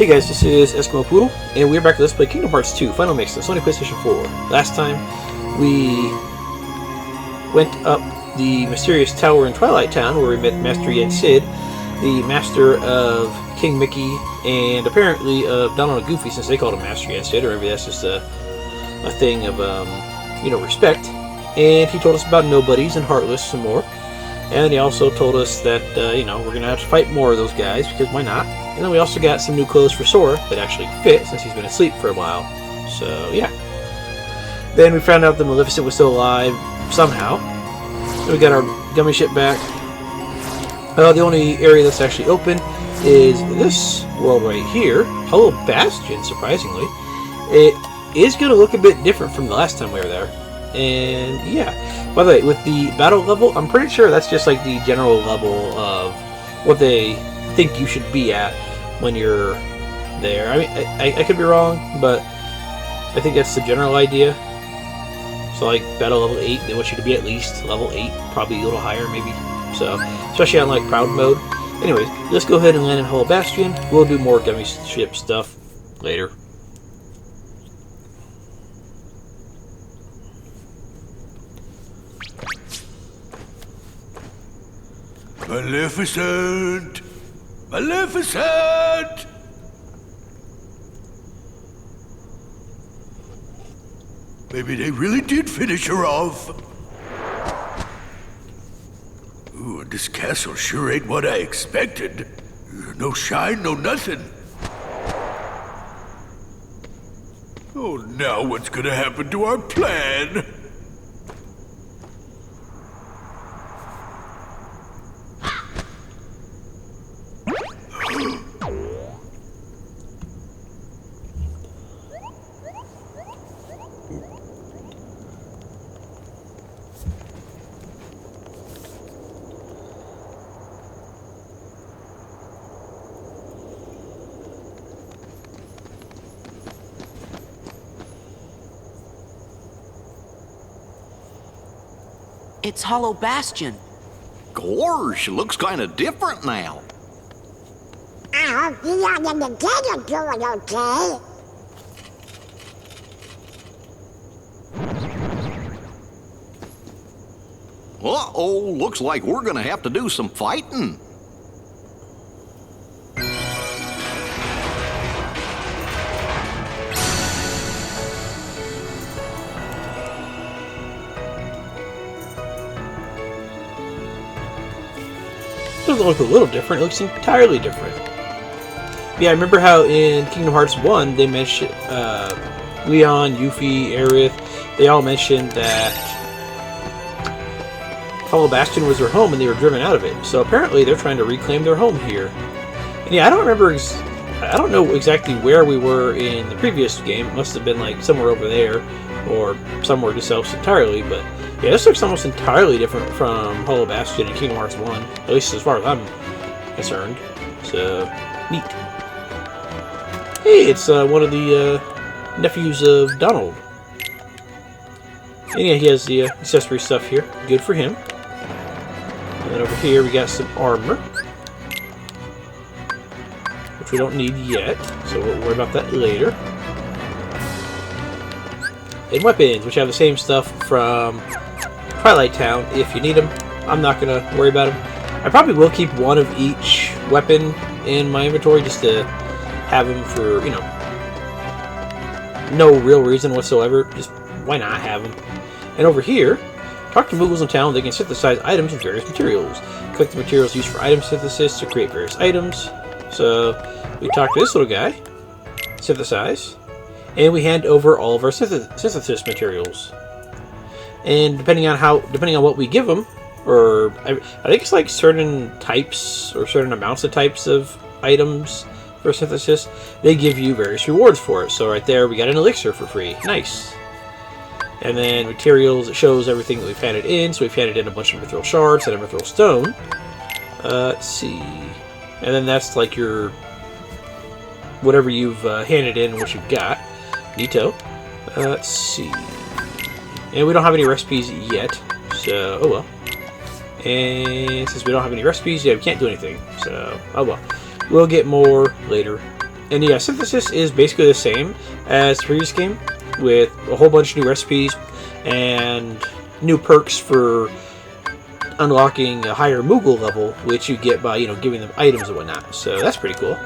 Hey guys, this is Eskimo Poodle, and we're back to Let's Play Kingdom Hearts 2 Final Mix on Sony PlayStation 4. Last time, we went up the mysterious tower in Twilight Town, where we met Master Yen Sid, the master of King Mickey, and apparently of Donald and Goofy, since they called him Master Yen Sid, or maybe that's just a thing of, respect. And he told us about Nobodies and Heartless some more. And he also told us that, we're going to have to fight more of those guys, because why not? And then we also got some new clothes for Sora that actually fit, since he's been asleep for a while. So, yeah. Then we found out that Maleficent was still alive, somehow. Then we got our gummy ship back. The only area that's actually open is this world right here. Hello, Bastion, surprisingly. It is going to look a bit different from the last time we were there. And, yeah. By the way, with the battle level, I'm pretty sure that's just like the general level of what they think you should be at when you're there. I mean, I could be wrong, but I think that's the general idea. So, like, battle level 8, they want you to be at least level 8, probably a little higher, maybe. So, especially on, like, Proud mode. Anyways, let's go ahead and land in Hello Bastion. We'll do more gummy ship stuff later. Maleficent! Maleficent! Maybe they really did finish her off. Ooh, this castle sure ain't what I expected. No shine, no nothing. Oh, now what's gonna happen to our plan? It's Hollow Bastion. Gorge, looks kind of different now. I hope you and the kid are doing okay. Uh-oh, looks like we're gonna have to do some fighting. It doesn't look a little different, it looks entirely different. Yeah, I remember how in Kingdom Hearts 1 they mentioned Leon, Yuffie, Aerith, they all mentioned that Hollow Bastion was their home and they were driven out of it. So apparently they're trying to reclaim their home here. And yeah, I don't know exactly where we were in the previous game. It must have been like somewhere over there or somewhere just else entirely, but yeah, this looks almost entirely different from Hollow Bastion and Kingdom Hearts 1, at least as far as I'm concerned. So, neat. Hey, it's one of the nephews of Donald. And yeah, he has the accessory stuff here. Good for him. And then over here we got some armor, which we don't need yet, so we'll worry about that later. And weapons, which have the same stuff from Twilight Town, if you need them. I'm not going to worry about them. I probably will keep one of each weapon in my inventory just to have them for, no real reason whatsoever. Just why not have them? And over here, talk to Moogles in town. They can synthesize items with various materials. Collect the materials used for item synthesis to create various items. So we talk to this little guy, synthesize, and we hand over all of our synthesis materials. And depending on what we give them, or I think it's like certain types or certain amounts of types of items for synthesis, they give you various rewards for it. So right there, we got an elixir for free. Nice. And then materials, it shows everything that we've handed in. So we've handed in a bunch of mithril shards and a mithril stone. Let's see. And then that's like your whatever you've handed in, what you've got. Neato. Let's see. And we don't have any recipes yet, so, oh well. And since we don't have any recipes, yeah, we can't do anything, so, oh well. We'll get more later. And yeah, Synthesis is basically the same as the previous game, with a whole bunch of new recipes and new perks for unlocking a higher Moogle level, which you get by, giving them items and whatnot. So that's pretty cool.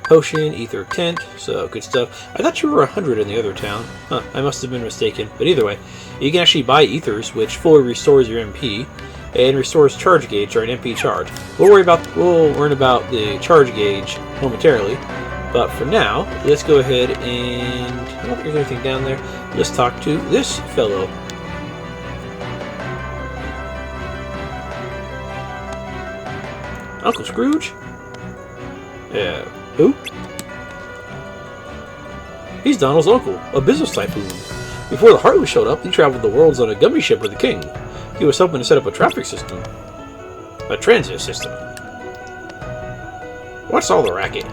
Potion, ether tent, so good stuff. I thought you were 100 in the other town. Huh, I must have been mistaken. But either way, you can actually buy ethers, which fully restores your MP, and restores charge gauge or an MP charge. We'll learn about the charge gauge momentarily. But for now, let's go ahead and... I don't think there's anything down there. Let's talk to this fellow. Uncle Scrooge? Who? He's Donald's uncle, a business tycoon. Before the Heartless showed up, he traveled the worlds on a gummy ship with the king. He was helping to set up a traffic system. A transit system. What's all the racket?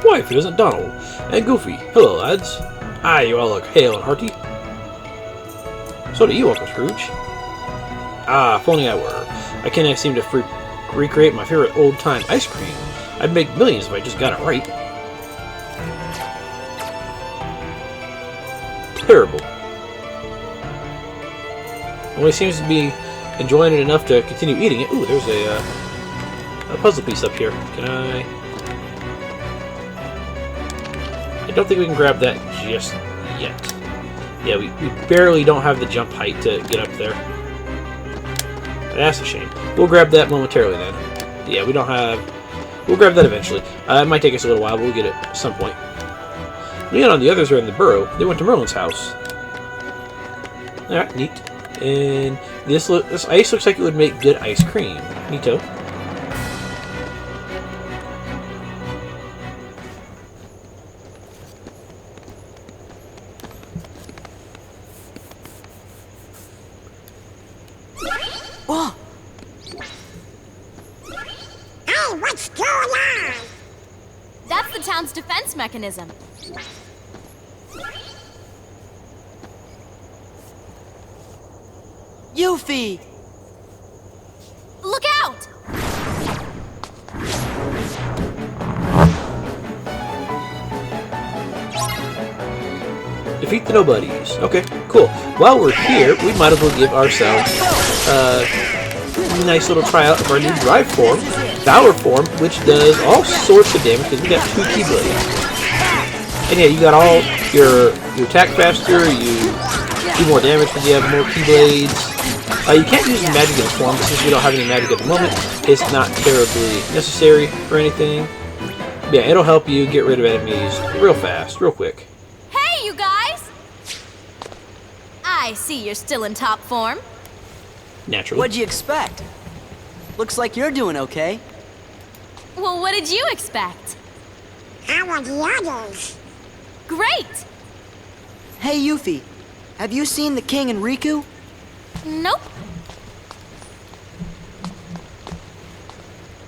Why, if it isn't Donald and Goofy. Hello, lads. Ah, you all look hale and hearty. So do you, Uncle Scrooge. Ah, if only I were. I can't seem to recreate my favorite old-time ice cream. I'd make millions if I just got it right. Terrible. Only seems to be enjoying it enough to continue eating it. Ooh, there's a puzzle piece up here. Can I don't think we can grab that just yet. Yeah, we barely don't have the jump height to get up there. That's a shame. We'll grab that momentarily then. Yeah, we don't have... We'll grab that eventually. It might take us a little while, but we'll get it at some point. Leon and the others are in the burrow. They went to Merlin's house. Alright, neat. And this ice looks like it would make good ice cream. Neato. Whoa! Hey, what's going on? That's the town's defense mechanism. Yuffie! Look out! Defeat the nobodies. Okay, cool. While we're here, we might as well give ourselves a nice little tryout of our new drive form, Valor form, which does all sorts of damage because we got 2 Keyblades. And yeah, you got all your attack faster, you do more damage because you have more Keyblades. You can't use magic in form, but since we don't have any magic at the moment, it's not terribly necessary for anything. Yeah, it'll help you get rid of enemies real fast, real quick. Hey, you guys! I see you're still in top form. Naturally. What'd you expect? Looks like you're doing okay. Well, what did you expect? How are the others? Great! Hey, Yuffie, have you seen the king and Riku? Nope.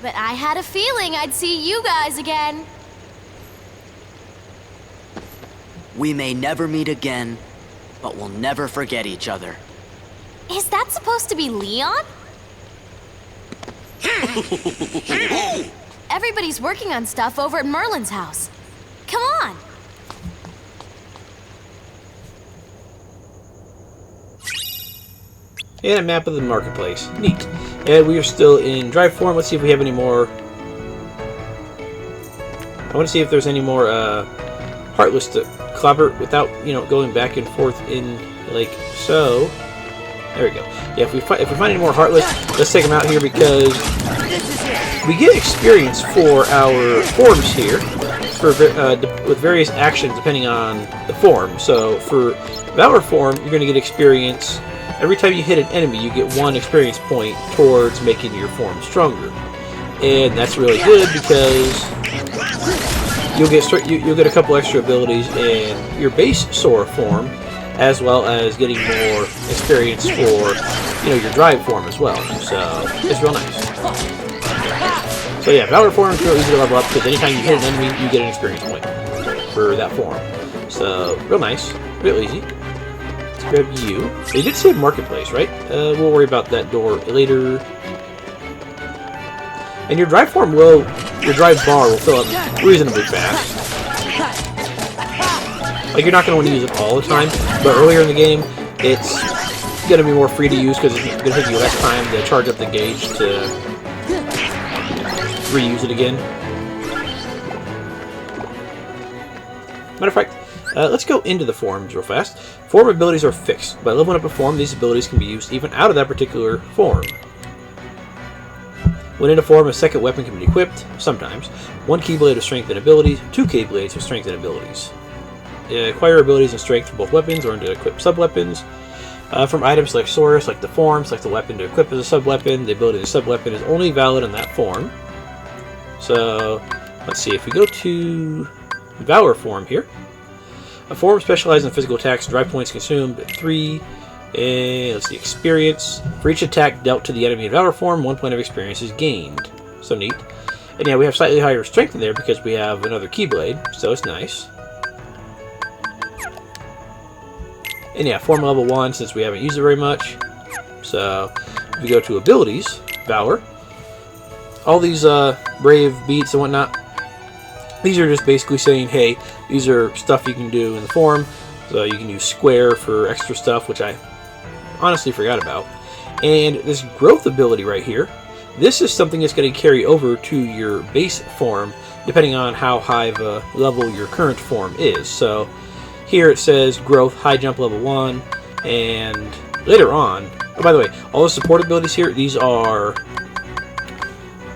But I had a feeling I'd see you guys again. We may never meet again, but we'll never forget each other. Is that supposed to be Leon? Everybody's working on stuff over at Merlin's house. Come on. And a map of the marketplace. Neat. And we are still in drive form. Let's see if we have any more. I want to see if there's any more Heartless to clobber without, going back and forth in like so. There we go. Yeah, if we find any more Heartless, let's take them out here because we get experience for our forms here for with various actions depending on the form. So for Valor form, you're going to get experience. Every time you hit an enemy, you get 1 experience point towards making your form stronger, and that's really good because you'll get a couple extra abilities in your base Sora form, as well as getting more experience for your drive form as well. So it's real nice. So yeah, Valor form is real easy to level up because anytime you hit an enemy, you get an experience point for that form. So real nice, real easy. Grab you. They did say marketplace, right? We'll worry about that door later. And your drive bar will fill up reasonably fast. Like, you're not going to want to use it all the time, but earlier in the game, it's going to be more free to use because it's going to take you less time to charge up the gauge to reuse it again. Matter of fact, let's go into the forms real fast. Form abilities are fixed. By leveling up a form, these abilities can be used even out of that particular form. When in a form, a second weapon can be equipped, sometimes. 1 Keyblade with strength and abilities, 2 Keyblades with strength and abilities. Acquire abilities and strength from both weapons or to equip sub-weapons. From items select source, select the form, select the weapon to equip as a sub-weapon. The ability of the sub-weapon is only valid in that form. So, let's see, if we go to Valor form here. A form specialized in physical attacks, drive points consumed 3, and let's see, experience. For each attack dealt to the enemy in Valor form, 1 point of experience is gained. So neat. And yeah, we have slightly higher strength in there because we have another Keyblade, so it's nice. And yeah, form level 1 since we haven't used it very much. So, if we go to abilities, Valor. All these brave beats and whatnot, these are just basically saying, hey, these are stuff you can do in the form. So you can use square for extra stuff, which I honestly forgot about. And this growth ability right here, this is something that's going to carry over to your base form, depending on how high of a level your current form is. So here it says growth, high jump level 1, and later on, oh, by the way, all the support abilities here, these are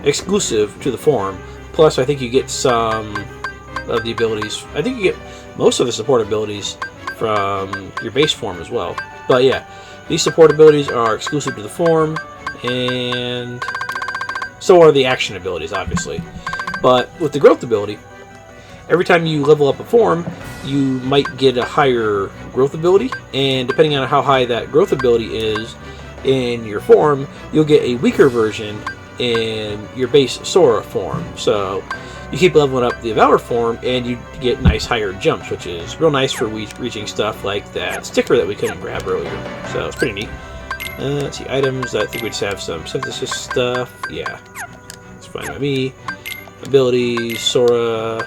exclusive to the form. Plus, I think you get some of the abilities. I think you get most of the support abilities from your base form as well. But yeah, these support abilities are exclusive to the form, and so are the action abilities, obviously. But with the growth ability, every time you level up a form, you might get a higher growth ability, and depending on how high that growth ability is in your form, you'll get a weaker version in your base Sora form. So you keep leveling up the Valor form and you get nice higher jumps, which is real nice for reaching stuff like that sticker that we couldn't grab earlier. So it's pretty neat. Let's see, items. I think we just have some synthesis stuff. Yeah, it's fine by me. Abilities, Sora.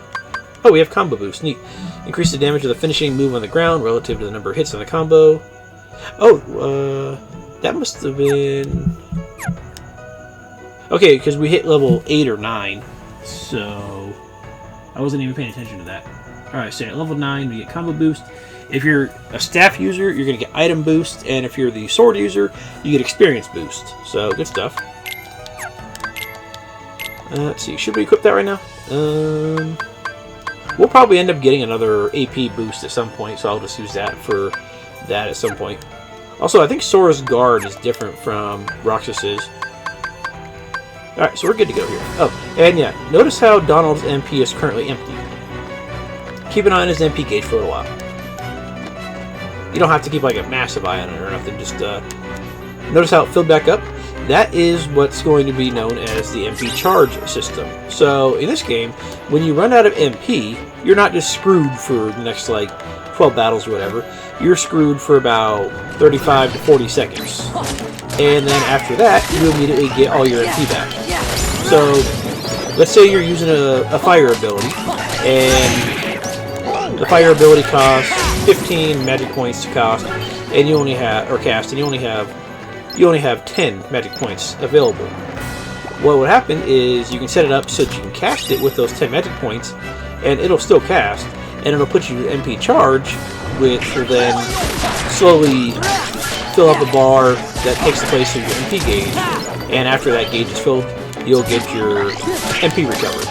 Oh, we have combo boost. Neat. Increase the damage of the finishing move on the ground relative to the number of hits on the combo. Oh, that must have been... Okay, because we hit level 8 or 9, so I wasn't even paying attention to that. Alright, so at level 9, we get combo boost. If you're a staff user, you're going to get item boost, and if you're the sword user, you get experience boost. So, good stuff. Let's see, should we equip that right now? We'll probably end up getting another AP boost at some point, so I'll just use that for that at some point. Also, I think Sora's guard is different from Roxas's. Alright, so we're good to go here. Oh, and yeah, notice how Donald's MP is currently empty. Keep an eye on his MP gauge for a little while. You don't have to keep like a massive eye on it or nothing, just notice how it filled back up. That is what's going to be known as the MP charge system. So, in this game, when you run out of MP, you're not just screwed for the next like 12 battles or whatever. You're screwed for about 35 to 40 seconds. And then after that, you immediately get all your MP back. So, let's say you're using a fire ability, and the fire ability costs 15 magic points to cast, and you only have 10 magic points available. What would happen is you can set it up so that you can cast it with those 10 magic points, and it'll still cast, and it'll put you MP charge, which will then slowly fill up a bar that takes the place of your MP gauge, and after that gauge is filled, you'll get your MP recovered.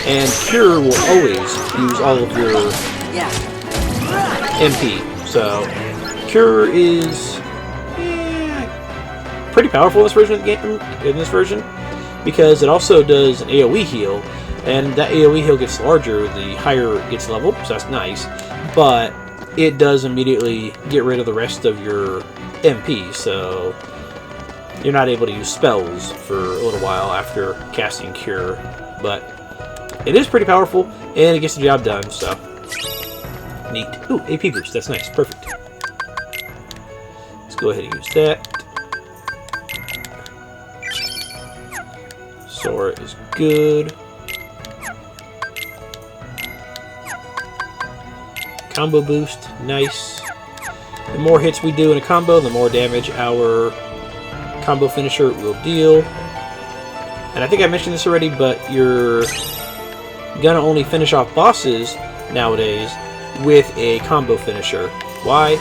And Cure will always use all of your MP. So Cure is pretty powerful in this version of the game, because it also does an AoE heal, and that AoE heal gets larger the higher it gets leveled, so that's nice. But it does immediately get rid of the rest of your MP, so you're not able to use spells for a little while after casting Cure. But it is pretty powerful, and it gets the job done, so neat. Ooh, AP boost, that's nice, perfect. Let's go ahead and use that. Sora is good. Combo boost, nice. The more hits we do in a combo, the more damage our combo finisher will deal. And I think I mentioned this already, but you're gonna only finish off bosses nowadays with a combo finisher. Why?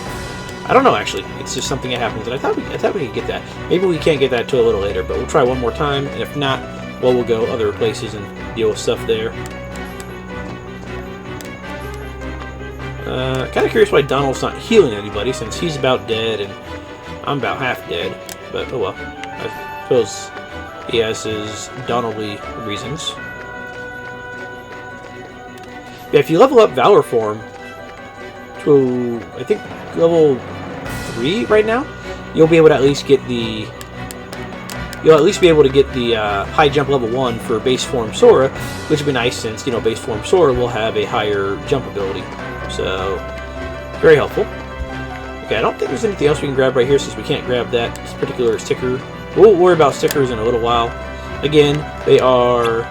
I don't know, actually. It's just something that happens, and I thought we could get that. Maybe we can't get that till a little later, but we'll try one more time, and if not, well, we'll go other places and deal with stuff there. Kind of curious why Donald's not healing anybody, since he's about dead and I'm about half dead. But, oh well. I suppose he has his Donaldly reasons. Yeah, if you level up Valor Form to, I think, level 3 right now, you'll be able to at least get the... You'll at least be able to get the high jump level 1 for base form Sora, which would be nice since, you know, base form Sora will have a higher jump ability. So, very helpful. Okay, I don't think there's anything else we can grab right here since we can't grab that particular sticker. We'll worry about stickers in a little while. Again, they are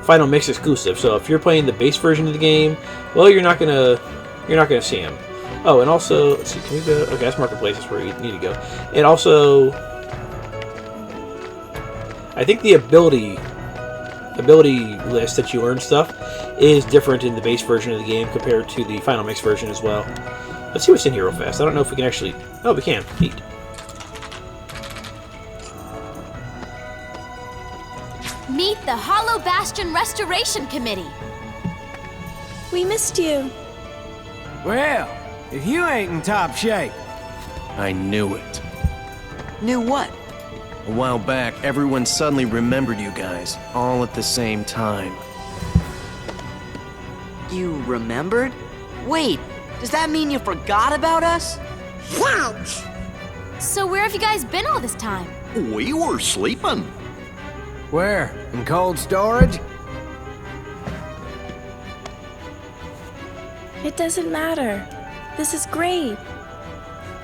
Final Mix exclusive, so if you're playing the base version of the game, well, you're not gonna see them. Oh, and also, let's see, can we go? Okay, that's Marketplace. That's where we need to go. And also, I think the ability list that you earn stuff is different in the base version of the game compared to the Final Mix version as well. Let's see what's in here real fast. I don't know if we can actually... Oh, we can. Neat. Meet the Hollow Bastion Restoration Committee. We missed you. Well, if you ain't in top shape. I knew it. Knew what? A while back, everyone suddenly remembered you guys, all at the same time. You remembered? Wait, does that mean you forgot about us? Thanks. So where have you guys been all this time? We were sleeping. Where? In cold storage? It doesn't matter. This is great.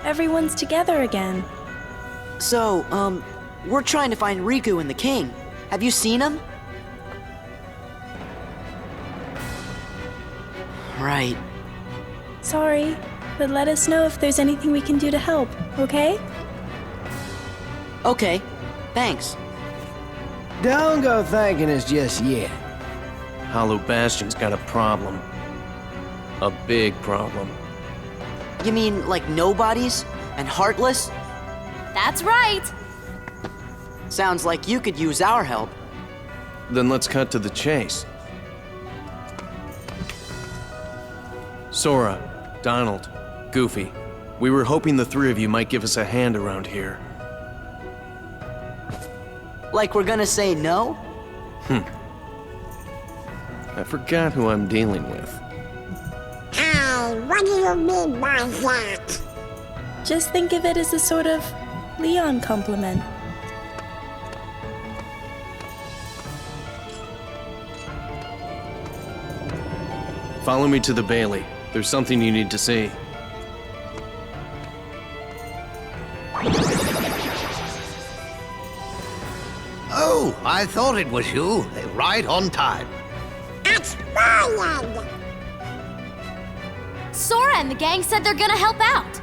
Everyone's together again. So, we're trying to find Riku and the king. Have you seen him? Right. Sorry, but let us know if there's anything we can do to help, okay? Okay, thanks. Don't go thanking us just yet. Hollow Bastion's got a problem. A big problem. You mean like nobodies and heartless? That's right. Sounds like you could use our help. Then let's cut to the chase. Sora, Donald, Goofy, we were hoping the three of you might give us a hand around here. Like we're gonna say no? I forgot who I'm dealing with. What do you mean by that? Just think of it as a sort of Leon compliment. Follow me to the Bailey. There's something you need to see. Oh, I thought it was you. Right on time. It's Brian! Sora and the gang said they're gonna help out.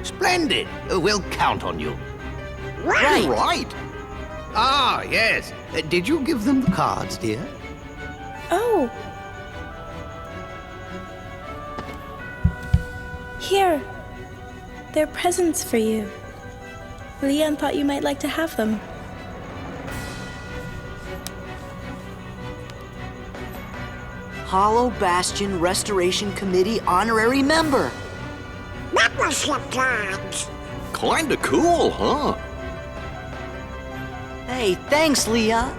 Splendid. We'll count on you. Right. Right. Ah, yes. Did you give them the cards, dear? Oh! Here. They're presents for you. Leon thought you might like to have them. Hollow Bastion Restoration Committee Honorary Member. Membership cards. Kinda cool, huh? Hey, thanks, Leah.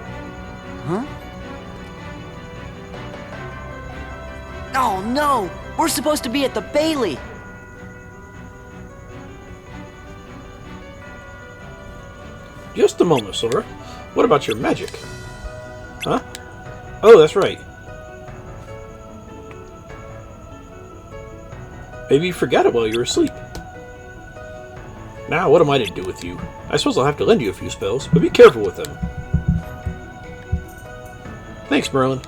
Huh? Oh no! We're supposed to be at the Bailey. Just a moment, Sora. What about your magic? Huh? Oh, that's right. Maybe you forgot it while you were asleep. Now, what am I to do with you? I suppose I'll have to lend you a few spells, but be careful with them. Thanks, Merlin.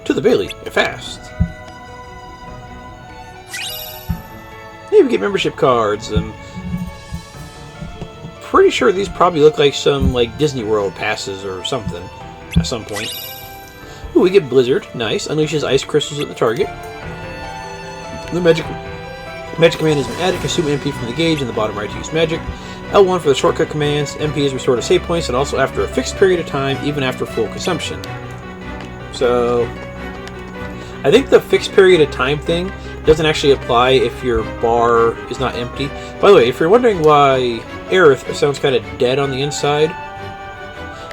To the Bailey, and fast. Hey, we get membership cards. Pretty sure these probably look like some Disney World passes or something at some point. Ooh, we get Blizzard. Nice. Unleashes ice crystals at the target. The magic command has been added. Consume MP from the gauge in the bottom right to use magic. L1 for the shortcut commands. MP is restored to save points and also after a fixed period of time, even after full consumption. So, I think the fixed period of time thing doesn't actually apply if your bar is not empty. By the way, if you're wondering why Aerith sounds kind of dead on the inside,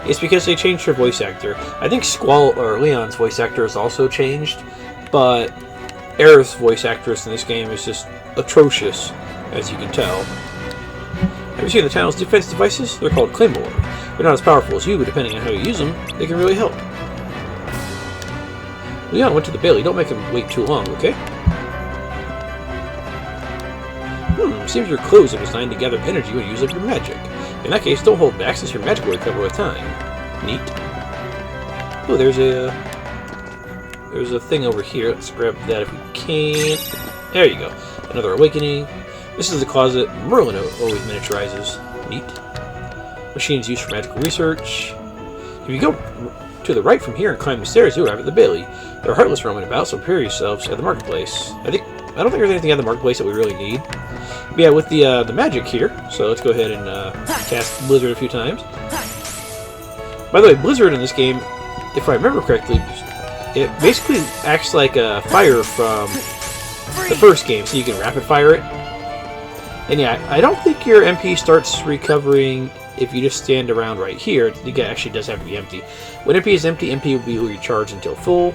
it's because they changed her voice actor. I think Leon's voice actor has also changed, but Aerith's voice actress in this game is just atrocious, as you can tell. Have you seen the town's defense devices? They're called Claymore. They're not as powerful as you, but depending on how you use them, they can really help. Leon went to the Bailey. Don't make him wait too long, okay? Seems your clothes are designed to gather energy when you use up your magic. In that case, don't hold back since your magic will recover with time. Neat. Oh, there's a thing over here. Let's grab that if we can. There you go. Another awakening. This is the closet Merlin always miniaturizes. Neat. Machines used for magical research. If you go to the right from here and climb the stairs, you'll arrive at the Bailey. They're heartless roaming about, so prepare yourselves at the marketplace. I don't think there's anything at the marketplace that we really need. But yeah, with the magic here, so let's go ahead and cast Blizzard a few times. By the way, Blizzard in this game, if I remember correctly, it basically acts like a fire from the first game, so you can rapid fire it. And yeah, I don't think your MP starts recovering if you just stand around right here. It actually does have to be empty. When MP is empty, MP will be recharged until full.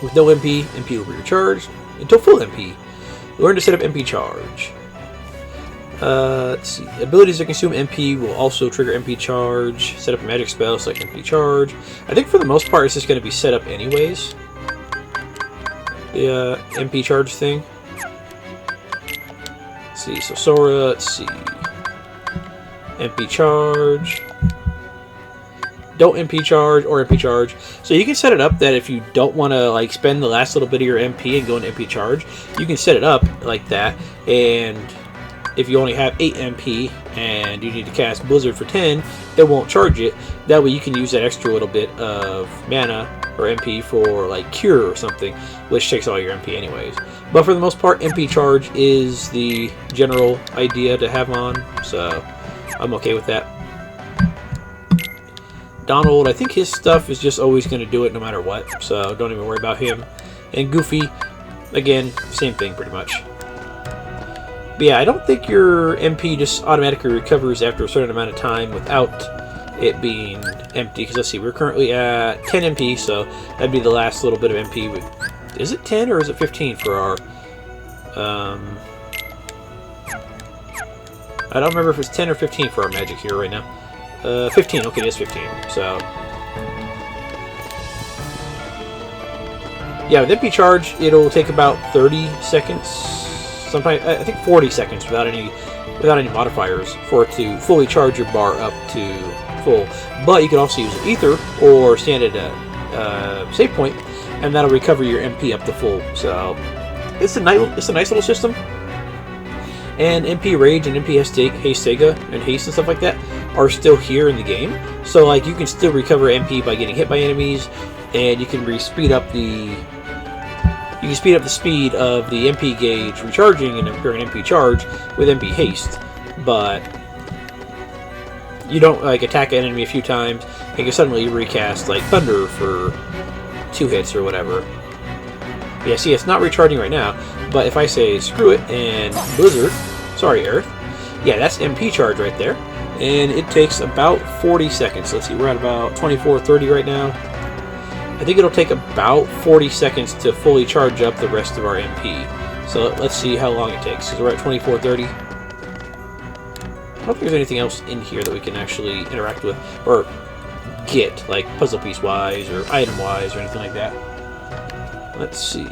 With no MP, MP will be recharged until full MP. Learn to set up MP charge. Let's see. Abilities that consume MP will also trigger MP charge. Set up a magic spell, select MP charge. I think for the most part, it's just going to be set up anyways. The MP charge thing. Let's see. So Sora. Let's see. MP charge. Don't MP charge or MP charge. So you can set it up that if you don't want to spend the last little bit of your MP and go into MP charge, you can set it up like that. And if you only have 8 MP and you need to cast Blizzard for 10, it won't charge it. That way you can use that extra little bit of mana or MP for Cure or something, which takes all your MP anyways. But for the most part, MP charge is the general idea to have on, so I'm okay with that. Donald, I think his stuff is just always going to do it no matter what, so don't even worry about him. And Goofy, again, same thing pretty much. But yeah, I don't think your MP just automatically recovers after a certain amount of time without it being empty. Because let's see, we're currently at 10 MP, so that'd be the last little bit of MP. Is it 10 or is it 15 for our... I don't remember if it's 10 or 15 for our magic here right now. 15, okay, it is 15, so... Yeah, with MP charge, it'll take about 30 seconds, sometimes, I think 40 seconds without any modifiers for it to fully charge your bar up to full. But you can also use Ether or stand at a save point, and that'll recover your MP up to full, so... It's a nice little system. And MP Rage and MP Haste Sega and Haste and stuff like that are still here in the game. So you can still recover MP by getting hit by enemies, and you can speed up the speed of the MP gauge recharging and during MP charge with MP Haste. But you don't attack an enemy a few times and you suddenly recast Thunder for 2 hits or whatever. Yeah, see, it's not recharging right now, but if I say screw it and Blizzard, sorry, Aerith, yeah, that's MP charge right there, and it takes about 40 seconds. Let's see, we're at about 24:30 right now. I think it'll take about 40 seconds to fully charge up the rest of our MP. So let's see how long it takes, because we're at 24:30. I don't think there's anything else in here that we can actually interact with, or get, puzzle piece-wise, or item-wise, or anything like that. Let's see.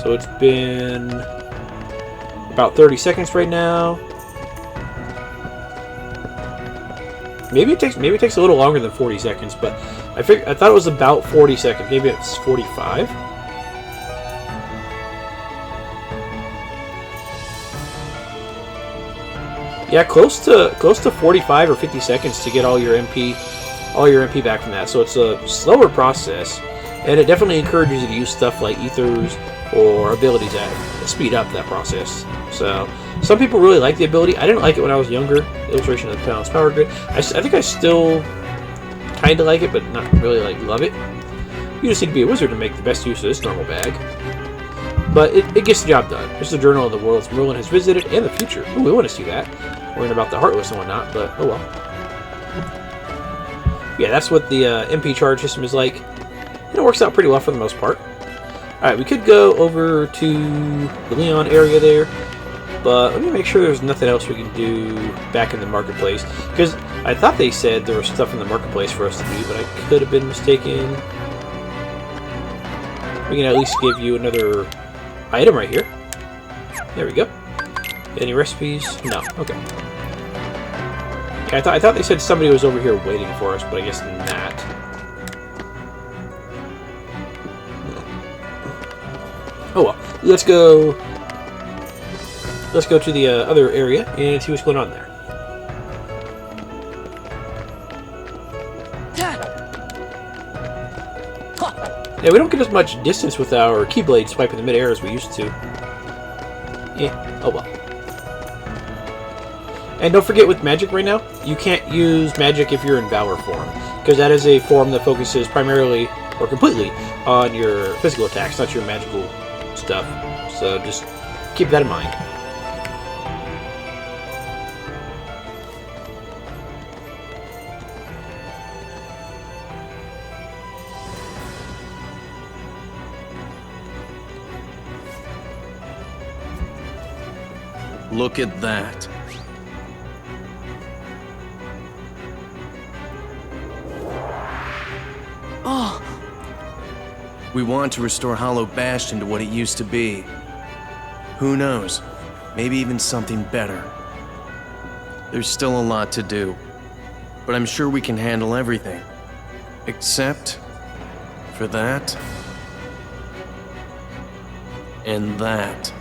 So it's been about 30 seconds right now. Maybe it takes a little longer than 40 seconds, but I thought it was about 40 seconds. Maybe it's 45. Yeah, close to 45 or 50 seconds to get all your MP back from that. So it's a slower process, and it definitely encourages you to use stuff like ethers or abilities that speed up that process. So some people really like the ability. I didn't like it when I was younger. Illustration of the Balanced Power Grid. I think I still kind of like it, but not really like love it. You just need to be a wizard to make the best use of this normal bag. But it gets the job done. This is a journal of the worlds Merlin has visited and the future. Ooh, we want to see that. Worrying about the Heartless and whatnot, but oh well. Yeah, that's what the MP charge system is like. And it works out pretty well for the most part. Alright, we could go over to the Leon area there, but let me make sure there's nothing else we can do back in the marketplace. Because I thought they said there was stuff in the marketplace for us to do, but I could have been mistaken. We can at least give you another item right here. There we go. Any recipes? No. Okay. Yeah, I thought they said somebody was over here waiting for us, but I guess not. Oh well. Let's go to the other area and see what's going on there. Yeah, we don't get as much distance with our Keyblade swiping the mid-air as we used to. Yeah, oh well. And don't forget with magic right now, you can't use magic if you're in Valor form, because that is a form that focuses primarily or completely on your physical attacks, not your magical stuff. So just keep that in mind. Look at that. Oh, We want to restore Hollow Bastion to what it used to be. Who knows? Maybe even something better. There's still a lot to do, but I'm sure we can handle everything. Except for that and that.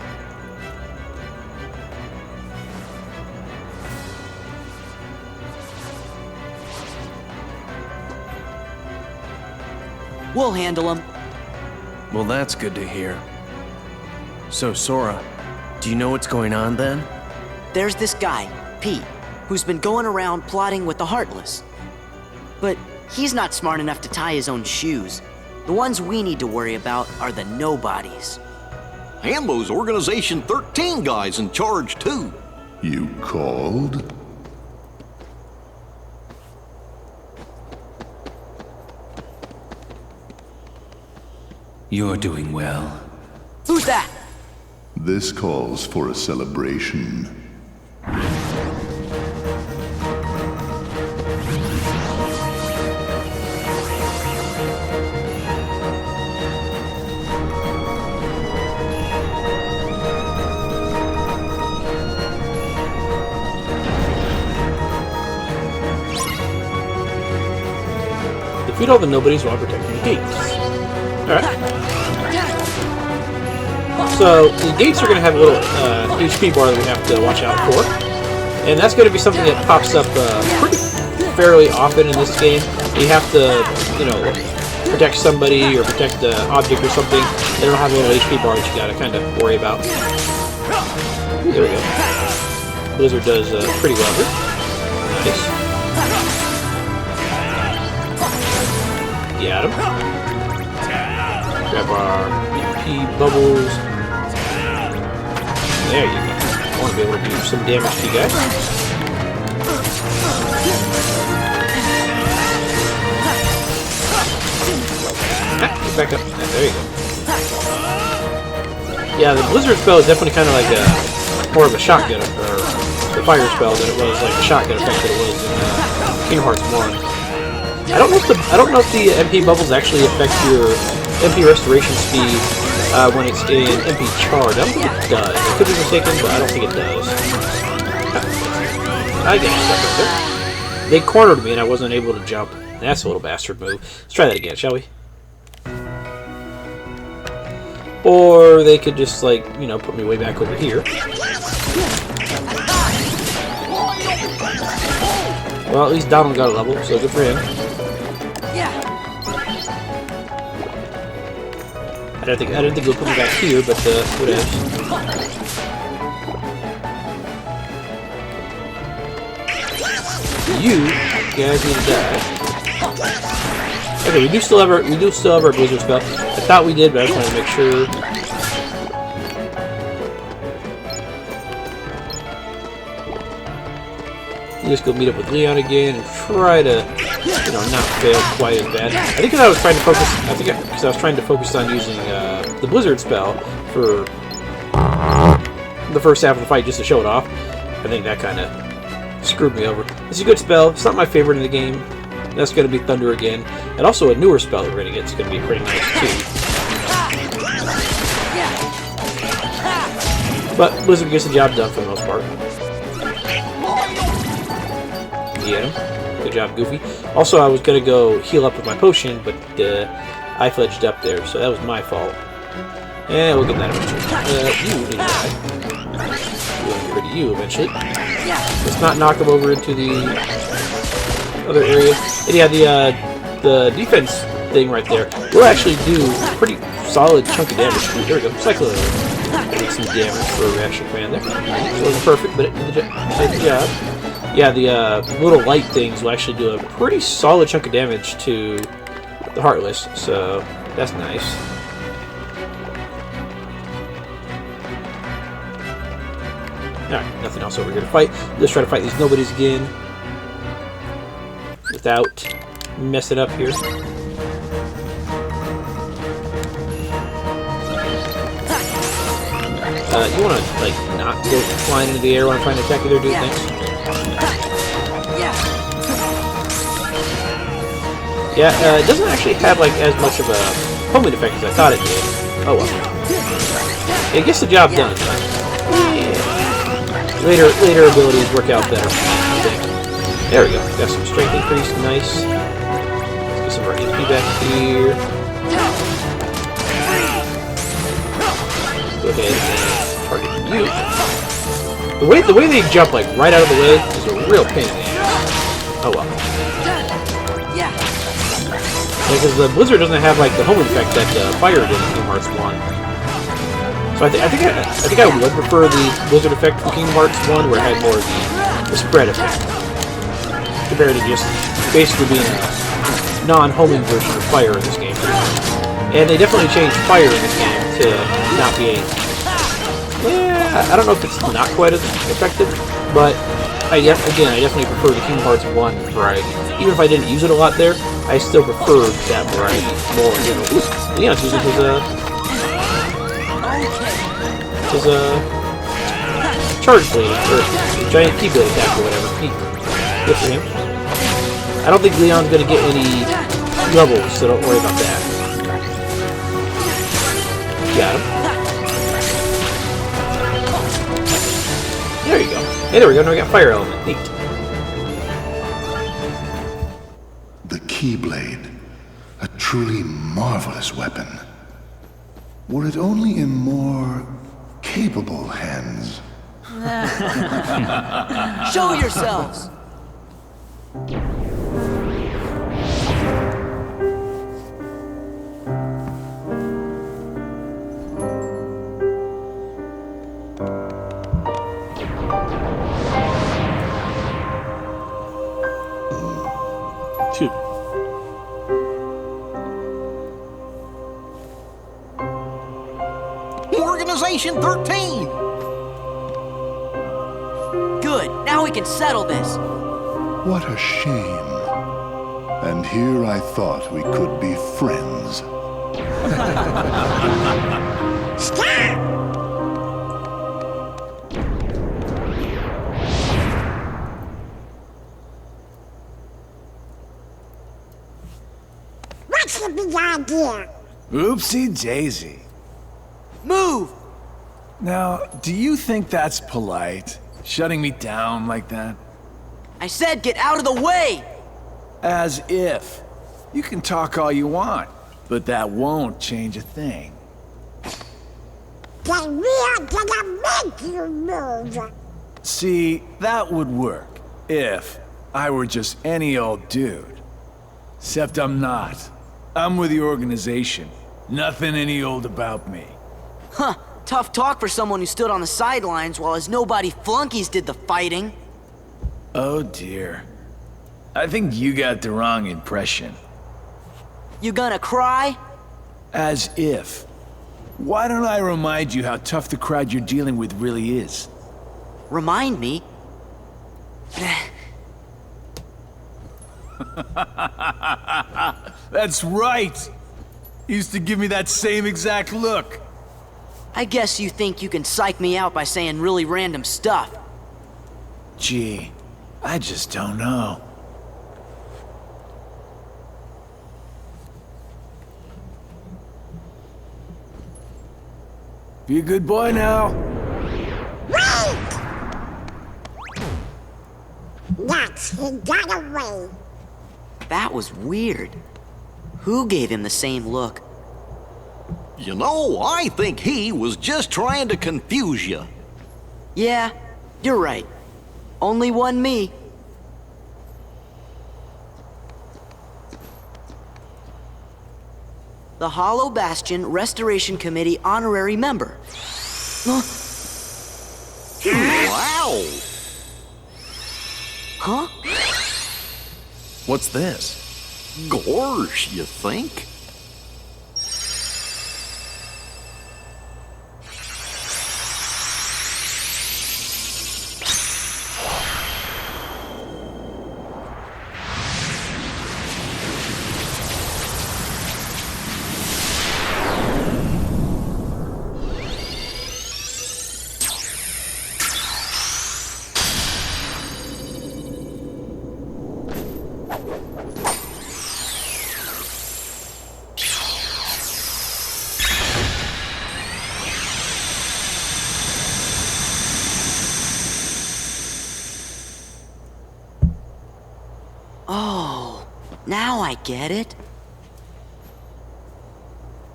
we'll handle him. Well, that's good to hear. So, Sora, do you know what's going on then? There's this guy, Pete, who's been going around plotting with the Heartless. But he's not smart enough to tie his own shoes. The ones we need to worry about are the nobodies. Hambo's Organization 13 guy's in charge, too. You called? You're doing well. Who's that? This calls for a celebration. Defeat all the nobodies while protecting the gates. Alright. So, the gates are going to have a little HP bar that we have to watch out for. And that's going to be something that pops up fairly often in this game. You have to, you know, protect somebody or protect an object or something. They don't have a little HP bar that you got to kind of worry about. Ooh, there we go. Blizzard does pretty well here. Nice. Got him. Grab our MP bubbles. There you go. I want to be able to do some damage to you guys. Get back up. There you go. Yeah, the Blizzard spell is definitely kind of like more of a shotgun, or the fire spell than it was like the shotgun effect that it was in Kingdom Hearts 1. I don't know if the MP bubbles actually affect your MP restoration speed when it's in MP charge. I don't think it does. I could be mistaken, but I don't think it does. I get stuck right there. They cornered me and I wasn't able to jump. That's a little bastard move. Let's try that again, shall we? Or they could just, like, you know, put me way back over here. Well, at least Donald got a level, so good for him. I didn't think it would put me back here, but whatever. You guys need to die. Okay, we do still have our blizzard spell. I thought we did, but I just wanted to make sure. You just go meet up with Leon again and try to, you know, not fail quite as bad. I think because I was trying to focus. Because I was trying to focus on using the blizzard spell for the first half of the fight just to show it off. I think that kind of screwed me over. It's a good spell. It's not my favorite in the game. That's going to be Thunder again. And also a newer spell that we're going to get is going to be pretty nice too. But Blizzard gets the job done for the most part. Get him. Good job, Goofy. Also, I was going to go heal up with my potion, but I fledged up there, so that was my fault. And we'll get that eventually. You need to die. We'll get rid of you eventually. Let's not knock him over into the other area. And yeah, the defense thing right there will actually do a pretty solid chunk of damage. Ooh, there we go. Cyclone. Did some damage for a reaction command there. It wasn't perfect, but it did the job. Yeah, the little light things will actually do a pretty solid chunk of damage to the Heartless, so that's nice. Alright, nothing else over here to fight. Let's try to fight these nobodies again without messing up here. You want to, like, not go flying into the air when I'm trying to attack you there, dude? Thanks. Yeah, it doesn't actually have, like, as much of a homing effect as I thought it did. Oh well. It gets the job done. Yeah. Later abilities work out better, I think. There we go. Got some strength increase. Nice. Let's get some more HP back here. Go ahead and target you. The way they jump, like, right out of the way is a real pain in the ass. Oh well. Because the Blizzard doesn't have, like, the homing effect that Fire did in Kingdom Hearts 1. So I think I would prefer the Blizzard effect for Kingdom Hearts 1, where it had more of the spread effect, compared to just basically being a non-homing version of Fire in this game. And they definitely changed Fire in this game to not be a... Yeah, I don't know if it's not quite as effective, but I definitely prefer the Kingdom Hearts 1 variety. Even if I didn't use it a lot there, I still prefer that variety more. You know, Leon's using his charge blade, or giant keyblade attack, or whatever. Good for him. I don't think Leon's gonna get any levels, so don't worry about that. Got him. There you go. Hey, there we go. Now we got Fire Element. Neat. The Keyblade. A truly marvelous weapon. Were it only in more capable hands. Show yourselves! Organization 13! Good, now we can settle this. What a shame. And here I thought we could be friends. Stop! What's the big idea? Oopsie daisy. Move! Now, do you think that's polite? Shutting me down like that? I said get out of the way! As if. You can talk all you want, but that won't change a thing. Then we are gonna make you move. See, that would work if I were just any old dude. Except I'm not. I'm with the organization. Nothing any old about me. Huh, tough talk for someone who stood on the sidelines while his nobody flunkies did the fighting. Oh dear. I think you got the wrong impression. You gonna cry? As if. Why don't I remind you how tough the crowd you're dealing with really is? Remind me? That's right! Used to give me that same exact look. I guess you think you can psych me out by saying really random stuff. Gee, I just don't know. Be a good boy now. Wait! Yes, he got away. That was weird. Who gave him the same look? You know, I think he was just trying to confuse you. Yeah, you're right. Only one me. The Hollow Bastion Restoration Committee Honorary Member. Wow! Huh? What's this? Gorge, you think? Oh, now I get it.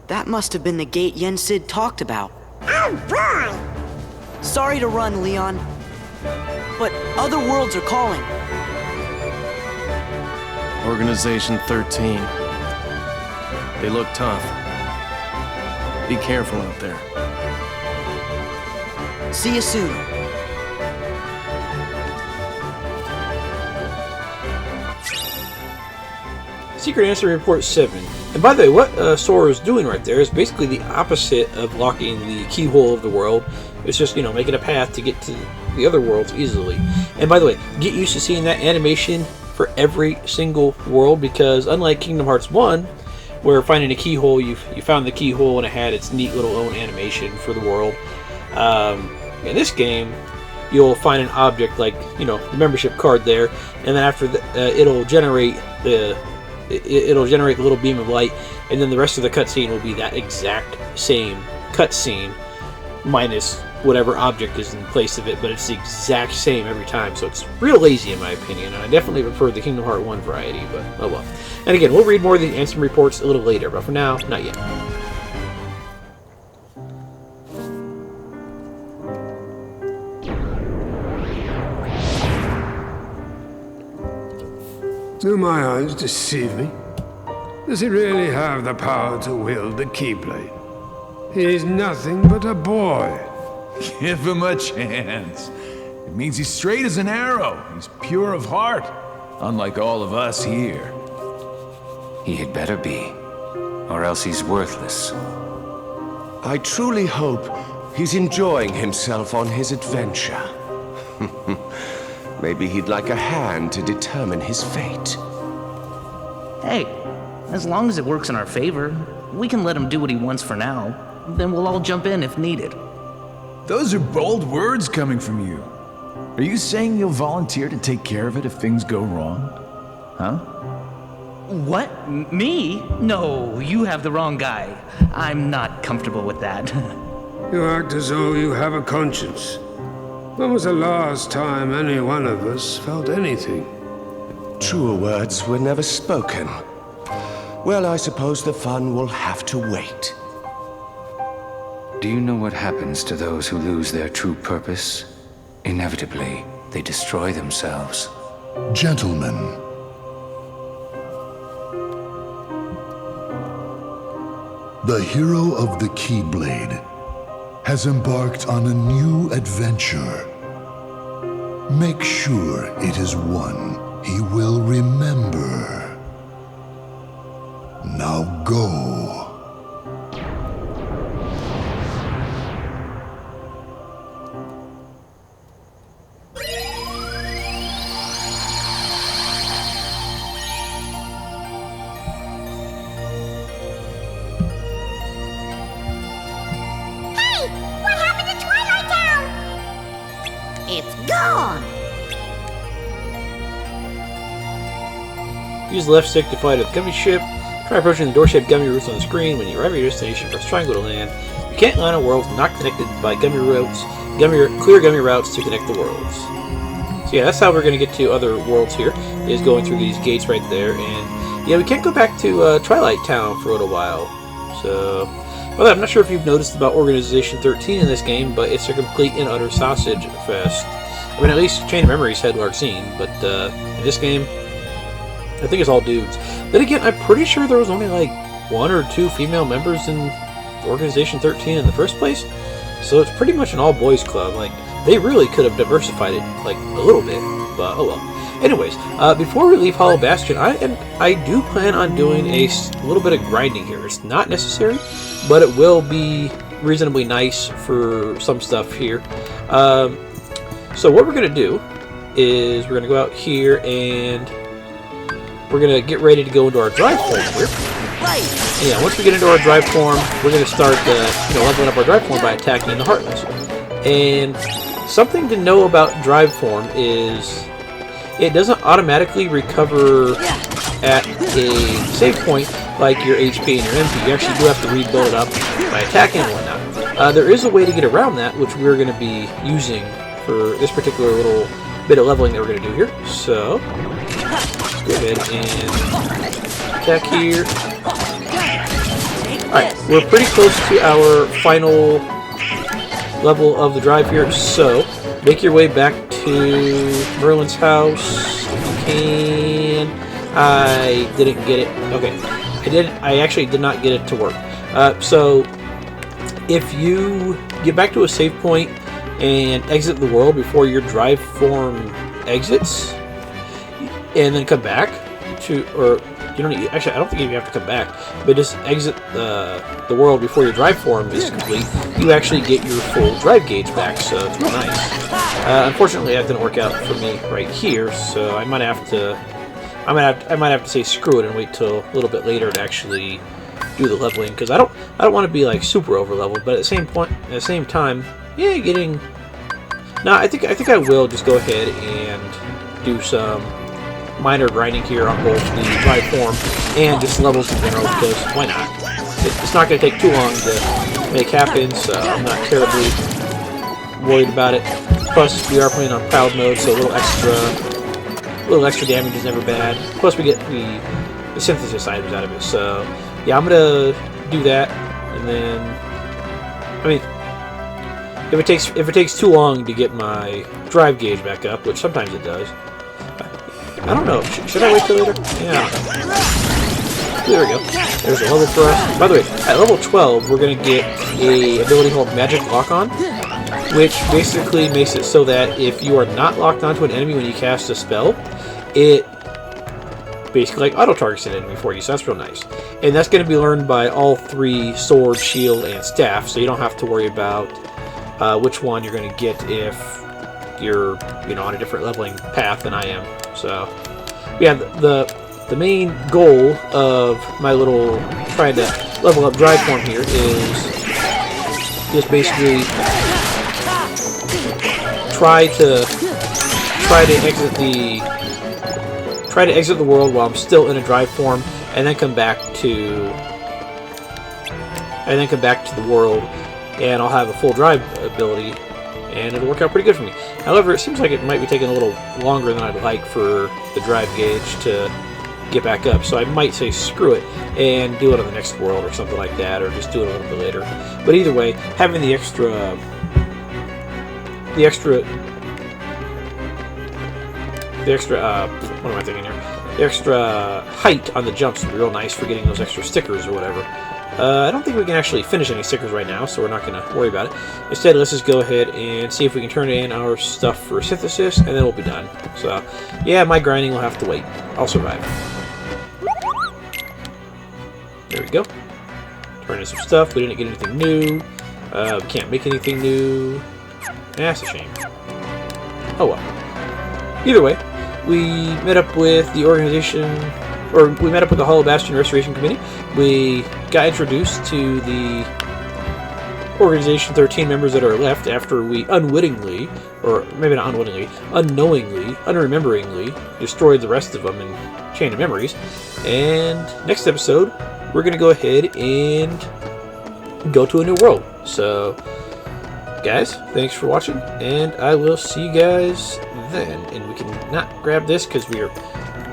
That must have been the gate Yen Sid talked about. Oh boy! Sorry to run, Leon, but other worlds are calling. Organization 13. They look tough. Be careful out there. See you soon. Secret Answer Report 7. And by the way, what Sora is doing right there is basically the opposite of locking the keyhole of the world. It's just, making a path to get to the other worlds easily. And by the way, get used to seeing that animation for every single world, because unlike Kingdom Hearts 1, where finding a keyhole, you found the keyhole and it had its neat little own animation for the world. In this game, you'll find an object like, the membership card there, and then after it'll generate the little beam of light, and then the rest of the cutscene will be that exact same cutscene, minus whatever object is in place of it, but it's the exact same every time, so it's real lazy in my opinion, and I definitely prefer the Kingdom Hearts 1 variety, but oh well. And again, we'll read more of the answer reports a little later, but for now, not yet. Do my eyes deceive me? Does he really have the power to wield the Keyblade? He's nothing but a boy. Give him a chance. It means he's straight as an arrow. He's pure of heart, unlike all of us here. He had better be, or else he's worthless. I truly hope he's enjoying himself on his adventure. Maybe he'd like a hand to determine his fate. Hey, as long as it works in our favor, we can let him do what he wants for now. Then we'll all jump in if needed. Those are bold words coming from you. Are you saying you'll volunteer to take care of it if things go wrong? Huh? What? Me? No, you have the wrong guy. I'm not comfortable with that. You act as though you have a conscience. When was the last time any one of us felt anything? Truer words were never spoken. Well, I suppose the fun will have to wait. Do you know what happens to those who lose their true purpose? Inevitably, they destroy themselves. Gentlemen, the hero of the Keyblade has embarked on a new adventure. Make sure it is one he will remember. Now go. It's gone! Use the left stick to fly to the gummy ship. Try approaching the door-shaped gummy routes on the screen. When you arrive at your destination, press triangle to land. You can't land on worlds not connected by gummy routes. Clear gummy routes to connect the worlds. So yeah, that's how we're going to get to other worlds here, is going through these gates right there. And yeah, we can't go back to Twilight Town for a little while. So, well, I'm not sure if you've noticed about Organization 13 in this game, but it's a complete and utter sausage fest. I mean, at least Chain of Memories had Larxene, but in this game, I think it's all dudes. Then again, I'm pretty sure there was only like 1 or 2 female members in Organization 13 in the first place, so it's pretty much an all-boys club. Like, they really could have diversified it like a little bit, but oh well. Anyways, before we leave Hollow Bastion, I do plan on doing a little bit of grinding here. It's not necessary, but it will be reasonably nice for some stuff here. So what we're going to do is we're going to go out here and we're going to get ready to go into our drive form here. And yeah, once we get into our drive form, we're going to start leveling up our drive form by attacking the Heartless. And something to know about drive form is it doesn't automatically recover at a save point like your HP and your MP. You actually do have to rebuild it up by attacking and whatnot. There is a way to get around that, which we're going to be using for this particular little bit of leveling that we're going to do here. So, go ahead and attack here. Alright, we're pretty close to our final level of the drive here, so make your way back to Merlin's house if you can. I didn't get it. Okay, I actually did not get it to work. So, if you get back to a save point and exit the world before your drive form exits, and then come back to, or you don't need, actually I don't think you have to come back, but just exit the world before your drive form is complete, you actually get your full drive gauge back, so it's real nice. Unfortunately that didn't work out for me right here, so I might have to say screw it and wait till a little bit later to actually do the leveling, because I don't want to be like super over leveled, but at the same time, yeah, getting. No, I think I will just go ahead and do some minor grinding here on both the drive form and just levels in general, because why not? It's not going to take too long to make happen, so I'm not terribly worried about it. Plus, we are playing on proud mode, so a little extra damage is never bad. Plus, we get the synthesis items out of it. So, yeah, I'm gonna do that, and then, I mean, if it takes too long to get my drive gauge back up, which sometimes it does, I don't know. Should I wait till later? Yeah. There we go. There's a level for us. By the way, at level 12, we're gonna get a ability called Magic Lock On, which basically makes it so that if you are not locked onto an enemy when you cast a spell, it basically like auto-targets an enemy for you, so that's real nice. And that's going to be learned by all 3 sword, shield, and staff, so you don't have to worry about which one you're going to get if you're on a different leveling path than I am. So yeah, the main goal of my little trying to level up drive form here is just basically try to exit the world while I'm still in a drive form, and then come back to the world and I'll have a full drive ability, and it'll work out pretty good for me. However, it seems like it might be taking a little longer than I'd like for the drive gauge to get back up, so I might say screw it and do it on the next world or something like that, or just do it a little bit later. But either way, having the extra what am I thinking here? The extra height on the jumps would be real nice for getting those extra stickers or whatever. I don't think we can actually finish any stickers right now, so we're not going to worry about it. Instead, let's just go ahead and see if we can turn in our stuff for synthesis, and then we'll be done. So, yeah, my grinding will have to wait. I'll survive. There we go. Turn in some stuff. We didn't get anything new. We can't make anything new. That's a shame. Oh well. Either way, we met up with the organization, or we met up with the Hollow Bastion Restoration Committee. We got introduced to the organization 13 members that are left after we unwittingly, or maybe not unwittingly, unknowingly, unrememberingly destroyed the rest of them in Chain of Memories. And next episode, we're going to go ahead and go to a new world. So, guys, thanks for watching, and I will see you guys then. And we can not grab this because we are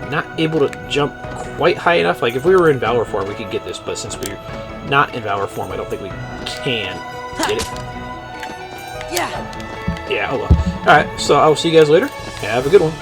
not able to jump quite high enough. Like, if we were in Valor form, we could get this, but since we're not in Valor form, I don't think we can get it. Yeah. Yeah, oh well. Alright, so I will see you guys later. Have a good one.